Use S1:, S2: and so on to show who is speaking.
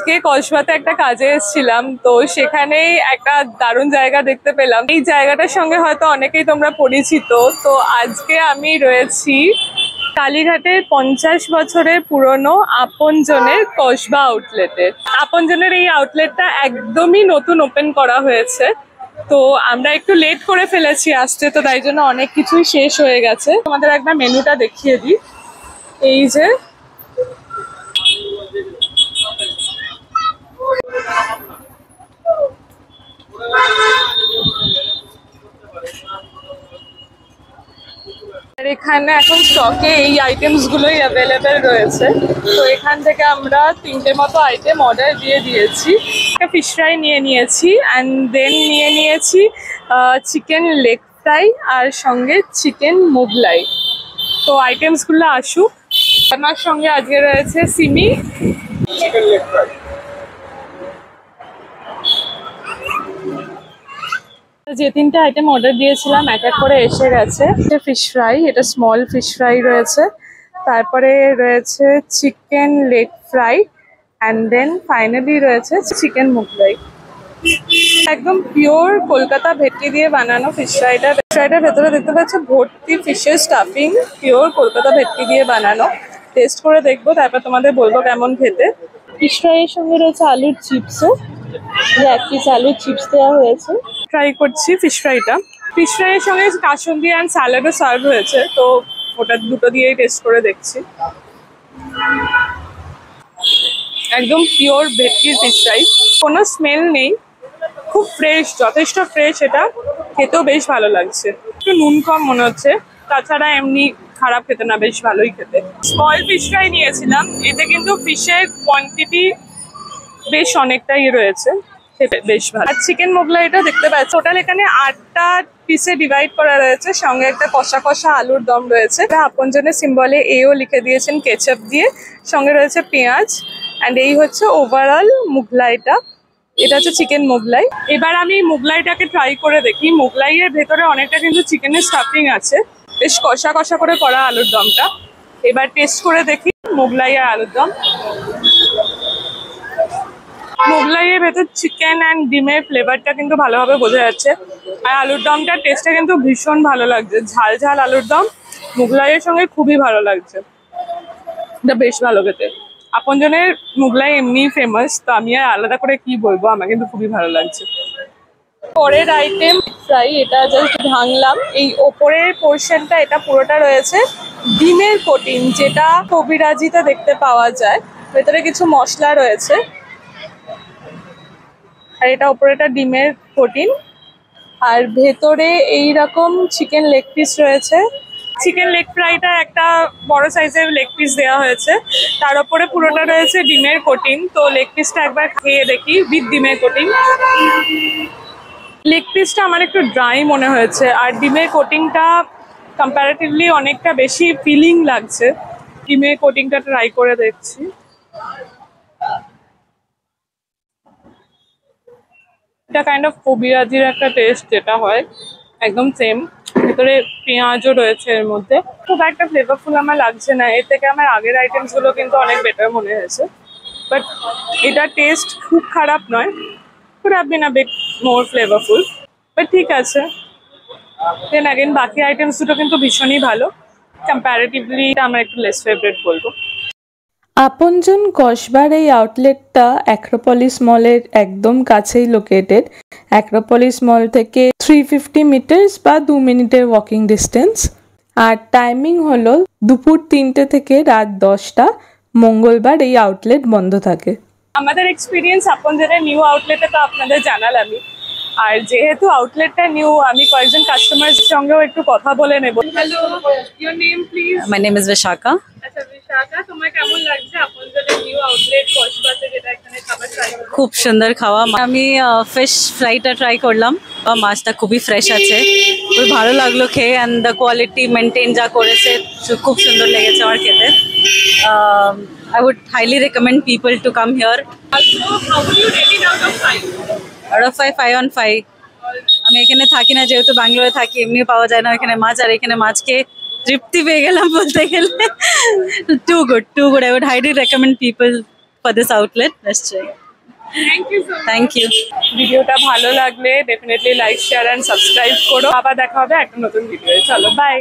S1: আজকে কসবাতে একটা কাজে এসেছিলাম, তো সেখানেই একটা দারুণ জায়গা দেখতে পেলাম। এই জায়গাটার সঙ্গে হয়তো অনেকেই তোমরা পরিচিত। তো আজকে আমি রয়েছি কালীঘাটের 50 বছরের পুরনো আপনজনের কসবা আউটলেটে। আপনজনের এই আউটলেটটা একদমই নতুন ওপেন করা হয়েছে। তো আমরা একটু লেট করে ফেলেছি আসতে, তো তাই জন্য অনেক কিছুই শেষ হয়ে গেছে। তোমাদের একবার মেনুটা দেখিয়ে দিই। এই যে আর এখানে এখন স্টকে এই আইটেমস গুলোই অ্যাভেলেবেল রয়েছে। তো এখান থেকে আমরা 3টে মতো আইটেম অর্ডার দিয়ে দিয়েছি। একটা ফিশ ফ্রাই নিয়ে নিয়েছি, অ্যান্ড দেন নিয়ে নিয়েছি চিকেন লেগ ফ্রাই আর সঙ্গে চিকেন মোগলাই। তো আইটেমস গুলো আসুক। আমার সঙ্গে আজকে রয়েছে সিমি, চিকেন লেগ ফ্রাই। যে 3টে আইটেম অর্ডার দিয়েছিলাম এক এক করে এসে গেছে। ফিশ ফ্রাই, এটা স্মল ফিশ ফ্রাই রয়েছে, তারপরে রয়েছে chicken leg fry, and then finally রয়েছে চিকেন মোগলাই। একদম পিওর কলকাতা ভেটকি দিয়ে বানানো ফিশ ফ্রাইটা। ফিশ ফ্রাইটার ভেতরে দেখতে পাচ্ছি ভর্তি ফিশের স্টাফিং, পিওর কলকাতা ভেটকি দিয়ে বানানো। টেস্ট করে দেখবো, তারপর তোমাদের বলবো কেমন খেতে। ফিশ ফ্রাইয়ের সঙ্গে রয়েছে আলুর চিপসও, যে 1 পিস আলুর চিপস দেওয়া হয়েছে। ট্রাই করছি ফিশ ফ্রাইটা। ফিশ ফ্রাইয়ের সঙ্গে কাসুন্দি অ্যান্ড স্যালাডও সার্ভ হয়েছে, তো ওটা দুটো দিয়েই টেস্ট করে দেখছি। একদম পিওর ভেটকির ফিশ ফ্রাই, কোনো স্মেল নেই, খুব ফ্রেশ, যথেষ্ট ফ্রেশ। এটা খেতেও বেশ ভালো লাগছে। একটু নুন কম মনে হচ্ছে, তাছাড়া এমনি খারাপ খেতে না, বেশ ভালোই খেতে। স্মল ফিশ ফ্রাই নিয়েছিলাম, এতে কিন্তু ফিশের কোয়ান্টিটি বেশ অনেকটাই রয়েছে, বেশ ভালো। আর চিকেন মোগলাইটা দেখতে পাচ্ছি টোটাল এখানে 8টা পিসে ডিভাইড করা রয়েছে, সঙ্গে একটা কষা কষা আলুর দম রয়েছে। আপনজনের সিম্বলে এও লিখে দিয়েছেন কেচাপ দিয়ে, সঙ্গে রয়েছে পেঁয়াজ। অ্যান্ড এই হচ্ছে ওভারঅল মোগলাইটা। এটা হচ্ছে চিকেন মোগলাই। এবার আমি মোগলাইটাকে ট্রাই করে দেখি। মোগলাইয়ের ভেতরে অনেকটা কিন্তু চিকেনের স্টাফিং আছে, বেশ কষা কষা করে করা আলুর দমটা। এবার টেস্ট করে দেখি মোগলাই আর আলুর দম। মোগলাইয়ের ভেতর চিকেন অ্যান্ড ডিমের ফ্লেভারটা কিন্তু ভালোভাবে বোঝা যাচ্ছে। আর আলুর দমটার টেস্টটা কিন্তু ভীষণ ভালো লাগছে, ঝাল ঝাল আলুর দম মোগলাইয়ের সঙ্গে খুবই ভালো লাগছে। এটা বেশ ভালো খেতে। আপনজনের মোগলাই এমনিই ফেমাস, তো আমি আর আলাদা করে কি বলবো, আমার কিন্তু খুবই ভালো লাগছে। পরের আইটেম ফ্রাই, এটা জাস্ট ভাঙলাম। এই ওপরের পোর্শনটা, এটা পুরোটা রয়েছে ডিমের কোটিং, যেটা কবিরাজিতে দেখতে পাওয়া যায়। ভেতরে কিছু মশলা রয়েছে, আর এটা ওপরেটা ডিমের কোটিং, আর ভেতরে এইরকম চিকেন লেগ পিস রয়েছে। চিকেন লেগ ফ্রাইটা একটা বড় সাইজের লেগ পিস দেওয়া হয়েছে, তার উপরে পুরোটা রয়েছে ডিমের কোটিং। তো লেগ পিসটা একবার খেয়ে দেখি উইথ ডিমের কোটিং। লেগ পিসটা আমার একটু ড্রাই মনে হয়েছে, আর ডিমের কোটিংটা কম্প্যারেটিভলি অনেকটা বেশি ফিলিং লাগছে। ডিমের কোটিংটা ট্রাই করে দেখছি। এটা কাইন্ড অফ কবিরাজির একটা টেস্ট যেটা হয়, একদম সেম। ভিতরে পেঁয়াজও রয়েছে এর মধ্যে। খুব একটা ফ্লেভারফুল আমার লাগছে না, এর থেকে আমার আগের আইটেমস গুলো কিন্তু অনেক বেটার মনে হয়েছে। বাট এটা টেস্ট খুব খারাপ নয়, could have been a bit more flavorful, but ঠিক আছে। দেন অ্যাগেন বাকি আইটেমস দুটো কিন্তু ভীষণই ভালো। কম্প্যারেটিভলি আমার একটু লেস ফেভারিট বলবো।
S2: আপনজন কসবার এই আউটলেটটা অ্যাক্রোপলিস মলের একদম কাছেই লোকেটেড। অ্যাক্রোপলিস মল থেকে 350 মিটার্স বা 2 মিনিটের ওয়াকিং ডিস্টেন্স। আর টাইমিং হলো দুপুর 3টে থেকে রাত 10টা। মঙ্গলবার এই আউটলেট বন্ধ থাকে।
S1: আমাদের এক্সপিরিয়েন্স আপনজনের নিউ আউটলেটে তো আপনাদের জানালামই। আর যেহেতু আউটলেটটা নিউ, আমি কয়েকজন কাস্টমারের সঙ্গেও একটু কথা বলে নেব। Hello, your name please?
S3: My name is Vishaka.
S1: আচ্ছা বিশাখা, তোমার কেমন লাগছে আপনজনের নিউ আউটলেট কসবাতে, যেটা এখানে খাবার ট্রাই করতে?
S3: খুব সুন্দর খাওয়া। আমি ফিশ ফ্রাইটা ট্রাই করলাম, মাছটা খুবই ফ্রেশ আছে, খুবই ভালো লাগলো খেয়ে। অ্যান্ড দ্য কোয়ালিটি মেনটেন যা করেছে খুব সুন্দর লেগেছে আমার খেতে। I would highly recommend people to come here.
S1: Also, how would you rate it out of 5?
S3: Out of 5, 5 on 5. আমি এখানে থাকি না, যেহেতু ব্যাঙ্গালোরে থাকি, এমনি পাওয়া যায় না এখানে মাছ। আর এখানে মাছ খেয়ে তৃপ্তি পেয়ে গেলাম বলতে গেলে। Too good, too good. I would highly recommend people for this outlet. Let's try.
S1: Thank you so
S3: Thank you.
S1: ভিডিওটা ভালো লাগলে definitely like share and subscribe করো। আবার দেখা হবে একটা নতুন ভিডিও। চলো বাই।